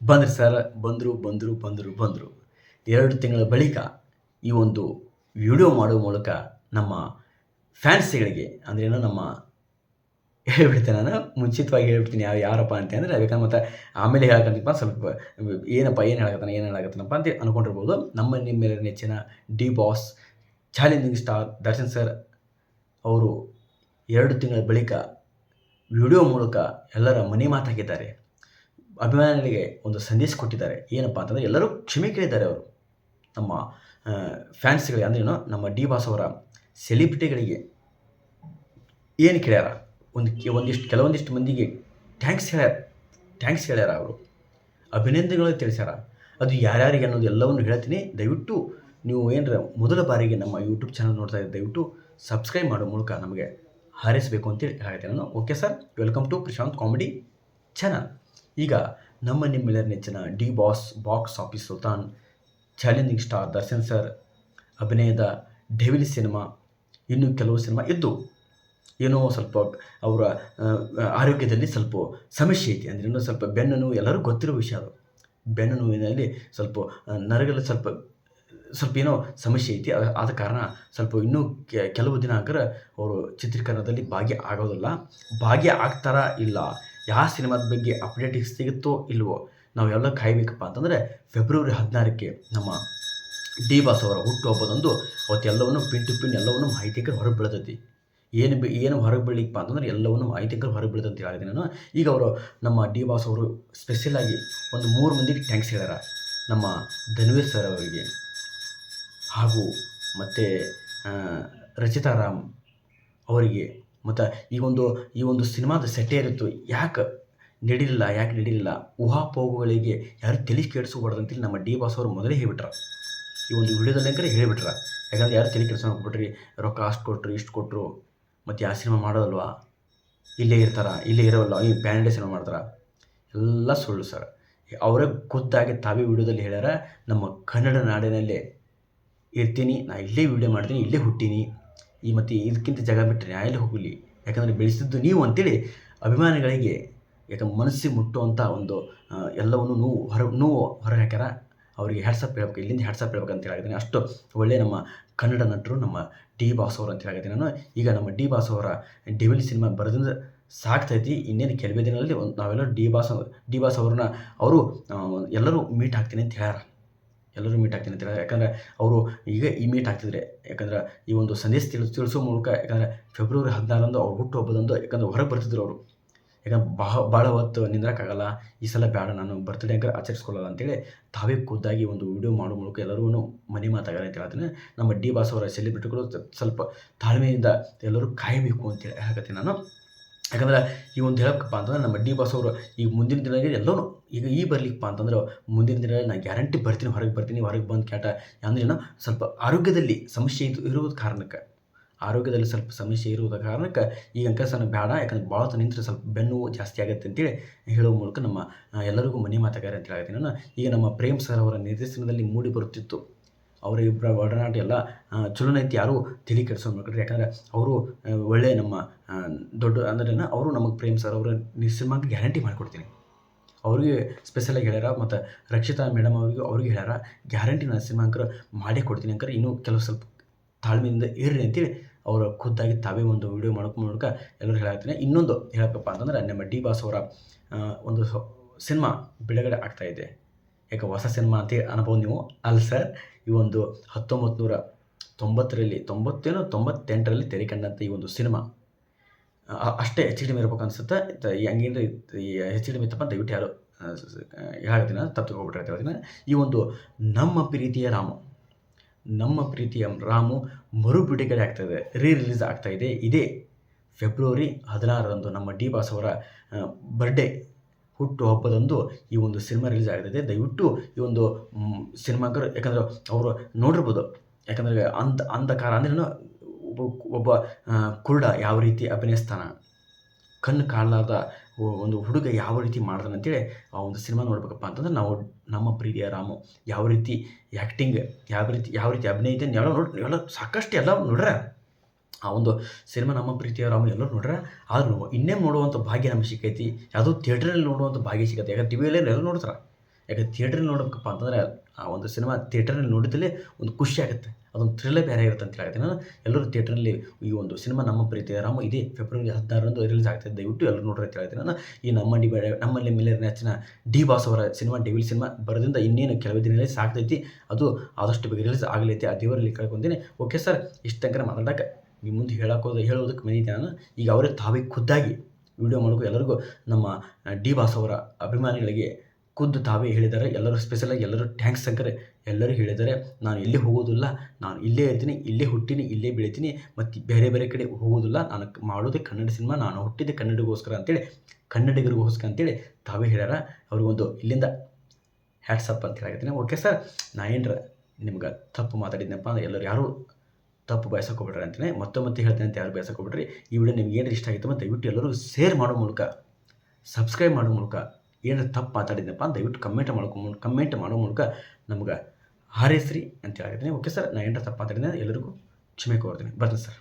ಬಂದ್ರಿ ಸರ್. ಬಂದರು. 2 ತಿಂಗಳ ಬಳಿಕ ಈ ಒಂದು ವಿಡಿಯೋ ಮಾಡುವ ಮೂಲಕ ನಮ್ಮ ಫ್ಯಾನ್ಸ್‌ಗಳಿಗೆ ಅಂದ್ರೇನು ನಮ್ಮ ಹೇಳ್ಬಿಡ್ತೇನೆ ನಾನು. ಮುಂಚಿತವಾಗಿ ಹೇಳ್ಬಿಡ್ತೀನಿ ಯಾರಪ್ಪ ಅಂತಂದ್ರೆ ಬೇಕಂದ್ರೆ ಮತ್ತೆ ಆಮೇಲೆ ಹೇಳಕಂತೀನಪ್ಪ ಸ್ವಲ್ಪ ಏನು ಹೇಳಕತ್ತಾನಪ್ಪ ಅಂತ ಅನ್ಕೊಂಡಿರ್ಬೋದು. ನಮ್ಮ ನಿಮ್ಮೆಲ್ಲರ ನೆಚ್ಚಿನ D boss challenging star Darshan sir ಅವರು 2 ತಿಂಗಳ ಬಳಿಕ ವಿಡಿಯೋ ಮೂಲಕ ಎಲ್ಲರ ಮನೆ ಮಾತಾಗಿದ್ದಾರೆ. ಅಭಿಮಾನಿಗಳಿಗೆ ಒಂದು ಸಂದೇಶ ಕೊಟ್ಟಿದ್ದಾರೆ. ಏನಪ್ಪ ಅಂತಂದರೆ ಎಲ್ಲರೂ ಕ್ಷಮೆ ಕೇಳಿದ್ದಾರೆ ಅವರು. ನಮ್ಮ ಫ್ಯಾನ್ಸ್ಗಳಿಗೆ ಅಂದ್ರೇನು ನಮ್ಮ ಡಿ ಬಾಸ್ ಅವರ ಸೆಲಿಬ್ರಿಟಿಗಳಿಗೆ ಏನು ಕೇಳ್ಯಾರ, ಕೆಲವೊಂದಿಷ್ಟು ಮಂದಿಗೆ ಥ್ಯಾಂಕ್ಸ್ ಹೇಳ್ಯಾರ ಅವರು. ಅಭಿನಂದನೆಗಳು ತಿಳಿಸ್ಯಾರ. ಅದು ಯಾರ್ಯಾರಿಗೆ ಅನ್ನೋದು ಎಲ್ಲವನ್ನು ಹೇಳ್ತೀನಿ. ದಯವಿಟ್ಟು ನೀವು ಏನರ ಮೊದಲ ಬಾರಿಗೆ ನಮ್ಮ ಯೂಟ್ಯೂಬ್ ಚಾನಲ್ ನೋಡ್ತಾ ಇದ್ದರೆ ದಯವಿಟ್ಟು ಸಬ್ಸ್ಕ್ರೈಬ್ ಮಾಡೋ ಮೂಲಕ ನಮಗೆ ಹಾರೈಸಬೇಕು ಅಂತೇಳಿ ಹೇಳ್ತೇನೆ ನಾನು. Okay sir, welcome to Prashanth comedy channel. ಈಗ ನಮ್ಮ ನಿಮ್ಮೆಲ್ಲರ ನೆಚ್ಚಿನ D Boss box office Sultan challenging star Darshan sir ಅಭಿನಯದ ಡೆವಿಲ್ ಸಿನಿಮಾ, ಇನ್ನೂ ಕೆಲವು ಸಿನಿಮಾ ಇದ್ದು ಏನೋ ಸ್ವಲ್ಪ ಅವರ ಆರೋಗ್ಯದಲ್ಲಿ ಸ್ವಲ್ಪ ಸಮಸ್ಯೆ ಐತಿ. ಅಂದರೆ ಇನ್ನೂ ಸ್ವಲ್ಪ ಬೆನ್ನು ನೋವು, ಎಲ್ಲರೂ ಗೊತ್ತಿರೋ ವಿಷಯ ಅದು. ಬೆನ್ನು ನೋವಿನಲ್ಲಿ ಸ್ವಲ್ಪ ನರಗಳಲ್ಲಿ ಸ್ವಲ್ಪ ಏನೋ ಸಮಸ್ಯೆ ಐತಿ. ಆದ ಕಾರಣ ಸ್ವಲ್ಪ ಇನ್ನೂ ಕೆಲವು ದಿನ ಅವರು ಚಿತ್ರೀಕರಣದಲ್ಲಿ ಆಗೋದಿಲ್ಲ. ಭಾಗ್ಯ ಆಗ್ತಾರಾ ಇಲ್ಲ, ಯಾವ ಸಿನಿಮಾದ ಬಗ್ಗೆ ಅಪ್ಡೇಟ್ ಸಿಗುತ್ತೋ ಇಲ್ವೋ ನಾವೆಲ್ಲ ಕಾಯಬೇಕಪ್ಪ ಅಂತಂದರೆ ಫೆಬ್ರವರಿ 16ಕ್ಕೆ ನಮ್ಮ ಡಿ ಬಾಸ್ ಅವರ ಹುಟ್ಟುಹಬ್ಬದಂದು ಅವತ್ತೆಲ್ಲವನ್ನು ಪಿನ್ ಟು ಪಿನ್ ಎಲ್ಲವನ್ನು ಮಾಹಿತಿಗೆ ಹೊರಗೆ ಬೀಳ್ತೈತಿ. ಏನು ಹೊರಗೆ ಬೀಳಲಿಕ್ಕಪ್ಪ ಅಂತಂದ್ರೆ ಎಲ್ಲವನ್ನು ಮಾಹಿತಿಗೆ ಹೊರಗೆ ಬೀಳ್ತದೆ ಅಂತ ಹೇಳಿದೆ ನಾನು. ಈಗ ಅವರು ನಮ್ಮ ಡಿ ಬಾಸ್ ಅವರು ಸ್ಪೆಷಲಾಗಿ ಒಂದು 3 ಮಂದಿಗೆ ಥ್ಯಾಂಕ್ಸ್ ಹೇಳ್ಯಾರ. ನಮ್ಮ ಧನ್ವೀರ್ ಸರ್ ಅವರಿಗೆ ಹಾಗೂ ಮತ್ತು ರಚಿತಾ ರಾಮ್ ಅವರಿಗೆ. ಮತ್ತು ಈ ಒಂದು ಸಿನಿಮಾದ ಸೆಟ್ಟೇರಿತ್ತು ಯಾಕೆ ನಡೀಲಿಲ್ಲ ಊಹಾಪೋಹಗಳಿಗೆ ಯಾರು ತಲೆ ಕೆಡಿಸ್ಕೊಬಾರ್ದು ಅಂತೇಳಿ ನಮ್ಮ ಡಿ ಬಾಸ್ ಅವರು ಮೊದಲೇ ಹೇಳಿಬಿಟ್ರ. ಈ ಒಂದು ವಿಡಿಯೋದಲ್ಲಿ ಹೇಳಿಬಿಟ್ರ. ಯಾಕಂದರೆ ಯಾರು ತಲೆ ಕೆಡಿಸ್ಕೊಂಡು ಹೋಗ್ಬಿಟ್ರಿ, ರೊಕ್ಕ ಅಷ್ಟು ಕೊಟ್ಟರು ಇಷ್ಟು ಕೊಟ್ಟರು ಮತ್ತು ಯಾವ ಸಿನಿಮಾ ಮಾಡೋದಲ್ವಾ, ಇಲ್ಲೇ ಇರೋಲ್ಲ, ಈ ಪ್ಯಾನ್ ಇಂಡಿಯಾ ಸಿನಿಮಾ ಮಾಡ್ತಾರೆ, ಎಲ್ಲ ಸುಳ್ಳು ಸರ್. ಅವರೇ ಖುದ್ದಾಗಿ ತಾವೇ ವಿಡಿಯೋದಲ್ಲಿ ಹೇಳ್ಯಾರ, ನಮ್ಮ ಕನ್ನಡ ನಾಡಿನಲ್ಲೇ ಇರ್ತೀನಿ, ನಾ ಇಲ್ಲೇ ವಿಡಿಯೋ ಮಾಡ್ತೀನಿ, ಇಲ್ಲೇ ಹುಟ್ಟೀನಿ, ಮತ್ತು ಇದಕ್ಕಿಂತ ಜಾಗ ಬಿಟ್ಟರೆ ನಾ ಎಲ್ಲಿ ಹೋಗಲಿ, ಯಾಕಂದರೆ ಬೆಳೆಸಿದ್ದು ನೀವು ಅಂತೇಳಿ ಅಭಿಮಾನಿಗಳಿಗೆ ಮನಸ್ಸಿಗೆ ಮುಟ್ಟುವಂಥ ಒಂದು ಎಲ್ಲವನ್ನು ನೋವು ಹೊರಗೆ ಹಾಕ್ಯಾರ. ಅವರಿಗೆ ಹ್ಯಾಟ್ಸಪ್ ಹೇಳ್ಬೇಕು, ಇಲ್ಲಿಂದ ಹ್ಯಾಟ್ಸಪ್ ಹೇಳ್ಬೇಕು ಅಂತ ಹೇಳಿದ್ದೀನಿ. ಅಷ್ಟು ಒಳ್ಳೆಯ ನಮ್ಮ ಕನ್ನಡ ನಟರು ನಮ್ಮ ಡಿ ಬಾಸ್ ಅವರು ಅಂತ ಹೇಳಿದ್ದೀನಿ ನಾನು. ಈಗ ನಮ್ಮ ಡಿ ಬಾಸ್ ಅವರ ಡೆವಿಲ್ ಸಿನಿಮಾ ಬರೋದ್ರಿಂದ ಸಾಕ್ತೈತಿ. ಇನ್ನೇನು ಕೆಲವೇ ದಿನಗಳಲ್ಲಿ ನಾವೆಲ್ಲ ಡಿ ಬಾಸ್ ಅವ್ರನ್ನ ಅವರು ಎಲ್ಲರೂ ಮೀಟ್ ಆಗ್ತೀನಿ ಅಂತ ಹೇಳ್ಯಾರ. ಯಾಕಂದರೆ ಅವರು ಈಗ ಮೀಟ್ ಆಗ್ತಿದ್ರೆ, ಯಾಕಂದ್ರೆ ಈ ಒಂದು ಸಂದೇಶ ತಿಳಿಸೋ ಮೂಲಕ, ಯಾಕಂದರೆ ಫೆಬ್ರವರಿ 16ರಂದು ಅವ್ರ ಹುಟ್ಟುಹಬ್ಬದಂದು ಯಾಕಂದರೆ ಹೊರಗೆ ಬರ್ತಿದ್ರು ಅವರು. ಯಾಕಂದ್ರೆ ಭಾಳ ಹೊತ್ತು ನಿಂದ್ರಕ್ಕಾಗಲ್ಲ, ಈ ಸಲ ಬೇಡ, ನಾನು ಬರ್ತ್ಡೇ ಆಚರಿಸ್ಕೊಳ್ಳಲ್ಲ ಅಂತೇಳಿ ತಾವೇ ಖುದ್ದಾಗಿ ಒಂದು ವಿಡಿಯೋ ಮಾಡೋ ಮೂಲಕ ಎಲ್ಲರೂ ಮನೆ ಮಾತಾಗಾರ ಅಂತ ಹೇಳ್ತೀನಿ. ನಮ್ಮ ಡಿ ಬಾಸ್ ಅವರ ಸೆಲಿಬ್ರಿಟಿಗಳು ಸ್ವಲ್ಪ ತಾಳ್ಮೆಯಿಂದ ಎಲ್ಲರೂ ಕಾಯಬೇಕು ಅಂತೇಳಿ ಹೇಳಕತ್ತೀನಿ ನಾನು. ಯಾಕಂದ್ರೆ ಈ ಒಂದು ಹೇಳಬೇಕಪ್ಪ ಅಂತಂದ್ರೆ ನಮ್ಮ ಡಿ ಬಾಸ್ ಅವರು ಈಗ ಮುಂದಿನ ದಿನಗಳಲ್ಲಿ ಎಲ್ಲರೂ ಈಗ ಬರ್ಲಿಕ್ಕಪ್ಪ ಅಂತಂದ್ರೆ ಮುಂದಿನ ದಿನಗಳಲ್ಲಿ ನಾನು ಗ್ಯಾರಂಟಿ ಹೊರಗೆ ಬಂದು ಕೇಟ ಅಂದ್ರೆ ಸ್ವಲ್ಪ ಆರೋಗ್ಯದಲ್ಲಿ ಸಮಸ್ಯೆ ಇರುವುದ ಕಾರಣಕ್ಕೆ ಈ ಅಂಕಸನ ಬೇಡ, ಯಾಕಂದ್ರೆ ಭಾಳ ಹೊತ್ತು ನಿಂತರೆ ಸ್ವಲ್ಪ ಬೆನ್ನು ಜಾಸ್ತಿ ಆಗುತ್ತೆ ಅಂತೇಳಿ ಹೇಳೋ ಮೂಲಕ ನಮ್ಮ ಎಲ್ಲರಿಗೂ ಮನೆ ಮಾತಾಗಾರ ಅಂತ ಹೇಳ್ತೀನಿ ನಾನು. ಈಗ ನಮ್ಮ ಪ್ರೇಮ್ ಸರ್ ಅವರ ನಿರ್ದೇಶನದಲ್ಲಿ ಮೂಡಿ ಬರುತ್ತಿತ್ತು. ಅವರ ಇಬ್ಬರ ಒಡನಾಟ ಎಲ್ಲ ಚಲೋನೈತಿ, ಯಾರೂ ತಲೆ ಕೆಡಿಸ್ಕೊಂಡ್ಬಿಟ್ರಿ. ಯಾಕಂದರೆ ಅವರು ಒಳ್ಳೆಯ ನಮ್ಮ ದೊಡ್ಡ ಅಂದ್ರೆ ಅವರು ನಮಗೆ ಪ್ರೇಮ್ ಸರ್ ಅವರ ಸಿನಿಮಾಗೆ ಗ್ಯಾರಂಟಿ ಮಾಡಿಕೊಡ್ತೀನಿ. ಅವ್ರಿಗೆ ಸ್ಪೆಷಲಾಗಿ ಹೇಳ್ಯಾರ. ಮತ್ತು ರಕ್ಷಿತಾ ಮೇಡಮ್ ಅವ್ರಿಗೆ ಹೇಳ್ಯಾರ, ಗ್ಯಾರಂಟಿ ನಾನು ಸಿನಿಮಾ ಮಾಡೇ ಕೊಡ್ತೀನಿ ಇನ್ನೂ ಕೆಲವು ಸ್ವಲ್ಪ ತಾಳ್ಮೆಯಿಂದ ಇರ್ರಿ ಅಂತೇಳಿ ಅವರು ಖುದ್ದಾಗಿ ತಾವೇ ಒಂದು ವಿಡಿಯೋ ಮಾಡೋಕೆ ಮೂಲಕ ಎಲ್ಲರೂ ಹೇಳಾಗ್ತೀನಿ. ಇನ್ನೊಂದು ಹೇಳಬೇಕಪ್ಪ ಅಂತಂದ್ರೆ ನಮ್ಮ ಡಿ ಬಾಸ್ ಅವರ ಒಂದು ಸಿನಿಮಾ ಬಿಡುಗಡೆ ಆಗ್ತಾಯಿದೆ. ಯಾಕೆ ಹೊಸ ಸಿನಿಮಾ ಅಂತ ಅನ್ಬೋದು ನೀವು, ಅಲ್ಲ ಸರ್. ಈ ಒಂದು 1998ರಲ್ಲಿ ತೆರೆ ಕಂಡಂಥ ಈ ಒಂದು ಸಿನಿಮಾ ಅಷ್ಟೇ HD ಇರ್ಬೇಕು ಅನ್ಸುತ್ತೆ. ಹಂಗೇನು HD ಇತ್ತಪ್ಪ ದಯವಿಟ್ಟು ಯಾರು ಹೇಳ್ತೀನಿ, ತಪ್ಪು ತಿಳ್ಕೊಬಿಟ್ರೆ. ಈ ಒಂದು ನಮ್ಮ ಪ್ರೀತಿಯ ರಾಮು ಮರು ಬಿಡುಗಡೆ ಆಗ್ತಾಯಿದೆ, ರಿಲೀಸ್ ಆಗ್ತಾಯಿದೆ. ಇದೇ ಫೆಬ್ರವರಿ 16ರಂದು ನಮ್ಮ ಡಿ ಬಾಸ್ ಅವರ ಬರ್ಡೇ ಹುಟ್ಟುಹಬ್ಬದಂದು ಈ ಒಂದು ಸಿನಿಮಾ ರಿಲೀಸ್ ಆಗ್ತಾಯಿದೆ. ದಯವಿಟ್ಟು ಈ ಒಂದು ಸಿನಿಮಾಗೆ, ಯಾಕಂದರೆ ಅವರು ನೋಡಿರ್ಬೋದು, ಯಾಕಂದರೆ ಅಂಧಕಾರ ಅಂದ್ರೆ ಒಬ್ಬ ಕುರುಡ ಯಾವ ರೀತಿ ಅಭಿನಯಿಸ್ತಾನ, ಕಣ್ಣು ಕಾಣಲಾದ ಒಂದು ಹುಡುಗ ಯಾವ ರೀತಿ ಮಾಡ್ತಾನೆ ಅಂತೇಳಿ ಆ ಒಂದು ಸಿನಿಮಾ ನೋಡ್ಬೇಕಪ್ಪ ಅಂತಂದ್ರೆ ನಾವು ನಮ್ಮ ಪ್ರೀತಿಯ ರಾಮು ಯಾವ ರೀತಿ ಆ್ಯಕ್ಟಿಂಗ್, ಯಾವ ರೀತಿ ಅಭಿನಯ ಎಲ್ಲ ಸಾಕಷ್ಟು ಎಲ್ಲ ನೋಡ್ರೆ ಆ ಒಂದು ಸಿನಿಮಾ ನಮ್ಮ ಪ್ರೀತಿಯ ರಾಮು ಎಲ್ಲರೂ ನೋಡ್ರೆ. ಆದ್ರೂ ಇನ್ನೇನು ನೋಡುವಂಥ ಭಾಗ್ಯ ನಮಗೆ ಸಿಕ್ಕೈತಿ, ಯಾವುದೋ ಥಿಯೇಟ್ರಲ್ಲಿ ನೋಡುವಂಥ ಭಾಗ್ಯ ಸಿಗುತ್ತೆ. ಯಾಕಂದ್ರೆ ಟಿವಿಯಲ್ಲಿ ಎಲ್ಲ ನೋಡ್ತಾರೆ. ಯಾಕೆ ಥಿಯೇಟ್ರಲ್ಲಿ ನೋಡಬೇಕಪ್ಪ ಅಂತಂದರೆ ಆ ಒಂದು ಸಿನಿಮಾ ಥಿಯೇಟ್ರಲ್ಲಿ ನೋಡಿದಲೇ ಒಂದು ಖುಷಿ ಆಗುತ್ತೆ, ಅದೊಂದು ಥ್ರಿಲ್ಲೇ ಬೇರೆ ಇರುತ್ತೆ ಅಂತ ಹೇಳ್ತೀನಿ ನಾನು. ಎಲ್ಲರೂ ಥಿಯೇಟ್ರಲ್ಲಿ ಈ ಒಂದು ಸಿನಿಮಾ ನಮ್ಮ ಪ್ರೀತಿಯ ರಾಮ ಇದೇ ಫೆಬ್ರವರಿ 16ರಂದು ರಿಲೀಸ್ ಆಗ್ತಾಯಿದೆ, ದಯವಿಟ್ಟು ಎಲ್ಲರೂ ನೋಡ್ರಿ ಅಂತ ಹೇಳ್ತೀನಿ ನಾನು. ಈ ನಮ್ಮಲ್ಲಿ ಮೇಲೆ ನೆಚ್ಚಿನ ಡಿ ಬಾಸ್ ಅವರ ಸಿನಿಮಾ ಡೆವಿಲ್ ಸಿನಿಮಾ ಬರೋದ್ರಿಂದ ಇನ್ನೇನು ಕೆಲವೇ ದಿನಗಳಲ್ಲಿ ಸಾಕ್ತೈತಿ, ಅದು ಆದಷ್ಟು ಬೇಗ ರಿಲೀಸ್ ಆಗಲೈತಿ, ಆ ದೇವರಲ್ಲಿ ಕೇಳ್ಕೊಂತೀನಿ. ಓಕೆ ಸರ್, ಇಷ್ಟು ತನಕ ಮಾತಾಡೋಕೆ ನಿಮ್ಮ ಮುಂದೆ ಹೇಳೋದಕ್ಕೆ ಬಂದಿದ್ದೆ ನಾನು. ಈಗ ಅವರೇ ತಾವೇ ಖುದ್ದಾಗಿ ವಿಡಿಯೋ ಮಾಡೋಕ್ಕೂ ಎಲ್ಲರಿಗೂ ನಮ್ಮ ಡಿ ಬಾಸ್ ಅವರ ಅಭಿಮಾನಿಗಳಿಗೆ ಖುದ್ದು ತಾವೇ ಹೇಳಿದ್ದಾರೆ. ಎಲ್ಲರೂ ಸ್ಪೆಷಲಾಗಿ ಎಲ್ಲರೂ ಥ್ಯಾಂಕ್ಸ್ ಅಂಕರೆ ಎಲ್ಲರೂ ಹೇಳಿದ್ದಾರೆ. ನಾನು ಎಲ್ಲಿ ಹೋಗೋದಿಲ್ಲ, ನಾನು ಇಲ್ಲೇ ಇರ್ತೀನಿ, ಇಲ್ಲೇ ಹುಟ್ಟೀನಿ, ಇಲ್ಲೇ ಬೆಳಿತೀನಿ, ಮತ್ತು ಬೇರೆ ಬೇರೆ ಕಡೆ ಹೋಗೋದಿಲ್ಲ. ನಾನು ಮಾಡೋದೇ ಕನ್ನಡ ಸಿನಿಮಾ, ನಾನು ಹುಟ್ಟಿದ್ದೆ ಕನ್ನಡಿಗೋಸ್ಕರ ಅಂತೇಳಿ, ಕನ್ನಡಿಗರಿಗೋಸ್ಕರ ಅಂತೇಳಿ ತಾವೇ ಹೇಳ್ಯಾರ. ಅವ್ರಿಗೊಂದು ಇಲ್ಲಿಂದ ಹ್ಯಾಟ್ಸಪ್ ಅಂತ ಹೇಳಾಕತ್ತೀನಿ. ಓಕೆ ಸರ್, ನಾ ಏನರ ನಿಮ್ಗೆ ತಪ್ಪು ಮಾತಾಡಿದ್ನಪ್ಪ ಅಂದ್ರೆ ಎಲ್ಲರೂ ಯಾರೂ ತಪ್ಪು ಬಯಸೋಕೋಬಿಡ್ರಿ ಅಂತೀನಿ. ಮತ್ತೆ ಹೇಳ್ತೇನೆ ಅಂತ ಯಾರು ಬಯಸೋಕೋಬಿಡ್ರಿ. ಈ ವಿಡಿಯೋ ನಿಮ್ಗೆ ಏನು ಇಷ್ಟ ಆಗಿತ್ತು ಮತ್ತು ದಯವಿಟ್ಟು ಎಲ್ಲರೂ ಶೇರ್ ಮಾಡೋ ಮೂಲಕ, ಸಬ್ಸ್ಕ್ರೈಬ್ ಮಾಡೋ ಮೂಲಕ, ಏನಾರು ತಪ್ಪು ಮಾತಾಡಿದ್ನಪ್ಪ ಅಂತ ದಯವಿಟ್ಟು ಕಮೆಂಟ್ ಮಾಡೋ ಮೂಲಕ ನಮ್ಗೆ ಹಾರೈಸ್ರಿ ಅಂತ ಹೇಳಾಕತ್ತೀನಿ. ಓಕೆ ಸರ್, ನಾನು ಏನಾರು ತಪ್ಪು ಮಾತಾಡಿದ್ರೆ ಎಲ್ಲರಿಗೂ ಕ್ಷಮೆ ಕೋರ್ತೀನಿ. ಬರ್ತೀನಿ ಸರ್.